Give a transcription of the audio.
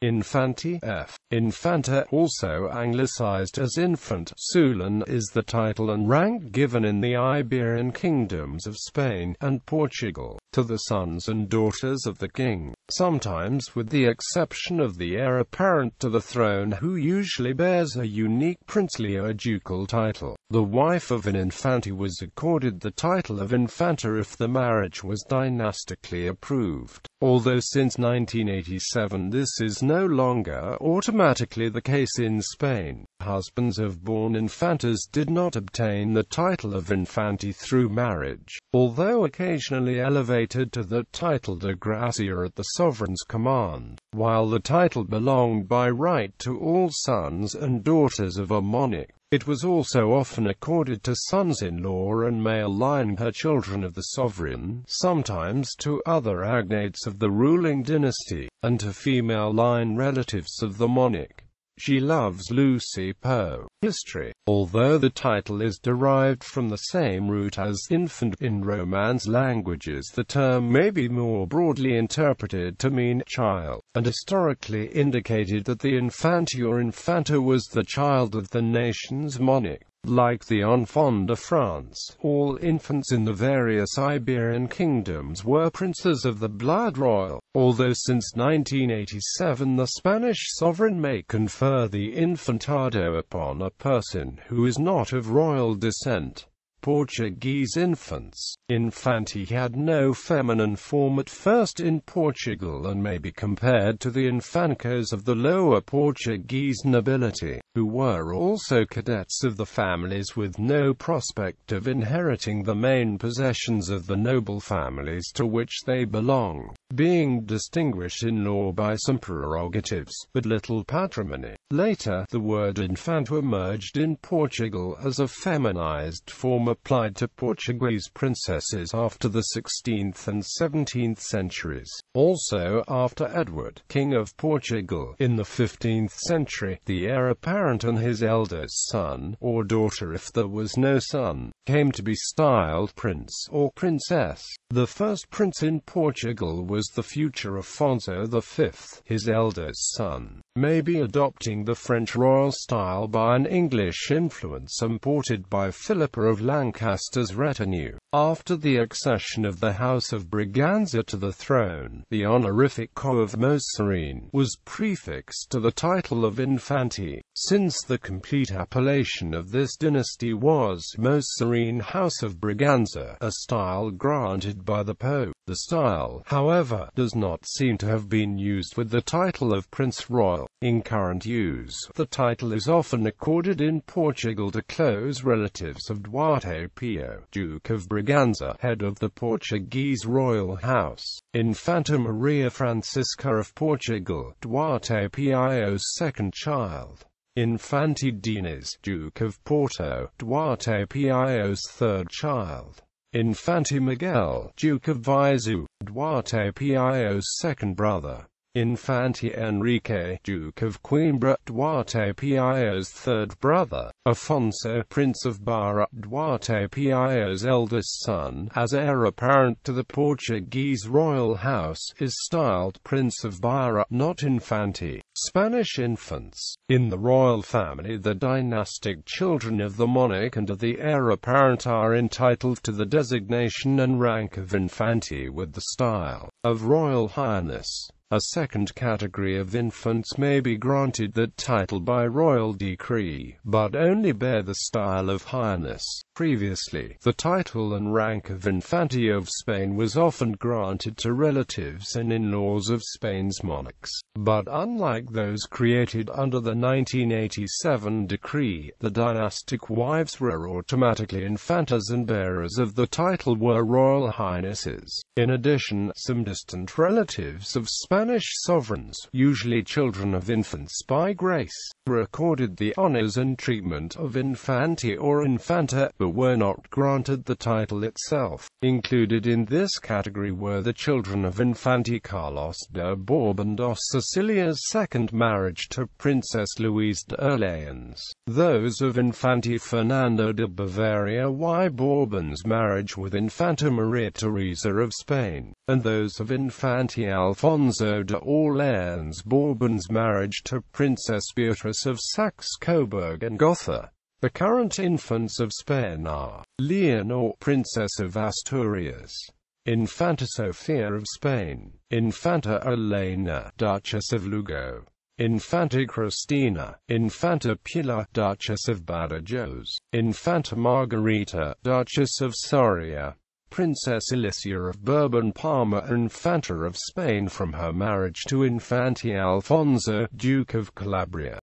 Infante f.infanta, also anglicized as infant. Suelen is the title and rank given in the Iberian kingdoms of Spain and Portugal to the sons and daughters of the king, sometimes with the exception of the heir apparent to the throne, who usually bears a unique princely or ducal title. The wife of an infante was accorded the title of infanta if the marriage was dynastically approved, although since 1987 this is no longer automatically the case in Spain. Husbands of born infantas did not obtain the title of infante through marriage, although occasionally elevated to the title.The gracia at the sovereign's command, while the title belonged by right to all sons and daughters of a monarch. It was also often accorded to sons-in-law and male line her children of the sovereign, sometimes to other agnates of the ruling dynasty, and to female line relatives of the monarch. She loves Lucy Poe. History. Although the title is derived from the same root as infant in Romance languages, the term may be more broadly interpreted to mean child, and historically indicated that the infante or infanta was the child of the nation's monarch. Like the Infante of France, all infants in the various Iberian kingdoms were princes of the blood royal, although since 1987 the Spanish sovereign may confer the infantado upon a person who is not of royal descent. Portuguese infants. Infante had no feminine form at first in Portugal and may be compared to the infancos of the lower Portuguese nobility, who were also cadets of the families with no prospect of inheriting the main possessions of the noble families to which they belong, being distinguished in law by some prerogatives, but little patrimony. Later, the word infanta emerged in Portugal as a feminized form applied to Portuguese princesses after the 16th and 17th centuries. Also, after Edward, King of Portugal, in the 15th century, the heir apparent and his eldest son, or daughter if there was no son, came to be styled prince or princess. The first prince in Portugal was the future Afonso V, his eldest son, maybe adopting the French royal style by an English influence imported by Philippa of Lancaster's retinue. After the accession of the House of Braganza to the throne, the honorific of Most Serene was prefixed to the title of Infante, since the complete appellation of this dynasty was Most Serene House of Braganza, a style granted by the Pope. The style, however, does not seem to have been used with the title of Prince Royal. In current use, the title is often accorded in Portugal to close relatives of Duarte Pio, Duke of Braganza, head of the Portuguese royal house. Infanta Maria Francisca of Portugal, Duarte Pio's second child. Infante Dinis, Duke of Porto, Duarte Pio's third child. Infante Miguel, Duke of Viseu, Duarte Pio's second brother. Infante Enrique, Duke of Coimbra, Duarte Pio's third brother. Afonso, Prince of Barra, Duarte Pio's eldest son, as heir apparent to the Portuguese royal house, is styled Prince of Barra, not Infante. Spanish infants. In the royal family, the dynastic children of the monarch and of the heir apparent are entitled to the designation and rank of Infante with the style of Royal Highness. A second category of infants may be granted that title by royal decree, but only bear the style of highness. Previously, the title and rank of Infante of Spain was often granted to relatives and in-laws of Spain's monarchs, but unlike those created under the 1987 decree, the dynastic wives were automatically infantas and bearers of the title were royal highnesses. In addition, some distant relatives of Spanish sovereigns, usually children of infants by grace, were accorded the honors and treatment of infante or infanta, but were not granted the title itself. Included in this category were the children of Infante Carlos de Bourbon dos Sicilia's second marriage to Princess Louise de Orleans, those of Infante Fernando de Bavaria y Bourbon's marriage with Infanta Maria Teresa of Spain, and those of Infante Alfonso Alfonso de Orleans Bourbon's marriage to Princess Beatrice of Saxe-Coburg and Gotha. The current infants of Spain are Leonor, Princess of Asturias; Infanta Sofia of Spain; Infanta Elena, Duchess of Lugo; Infanta Cristina; Infanta Pilar, Duchess of Badajoz; Infanta Margarita, Duchess of Soria; Princess Alicia of Bourbon-Parma; Infanta of Spain from her marriage to Infante Alfonso, Duke of Calabria.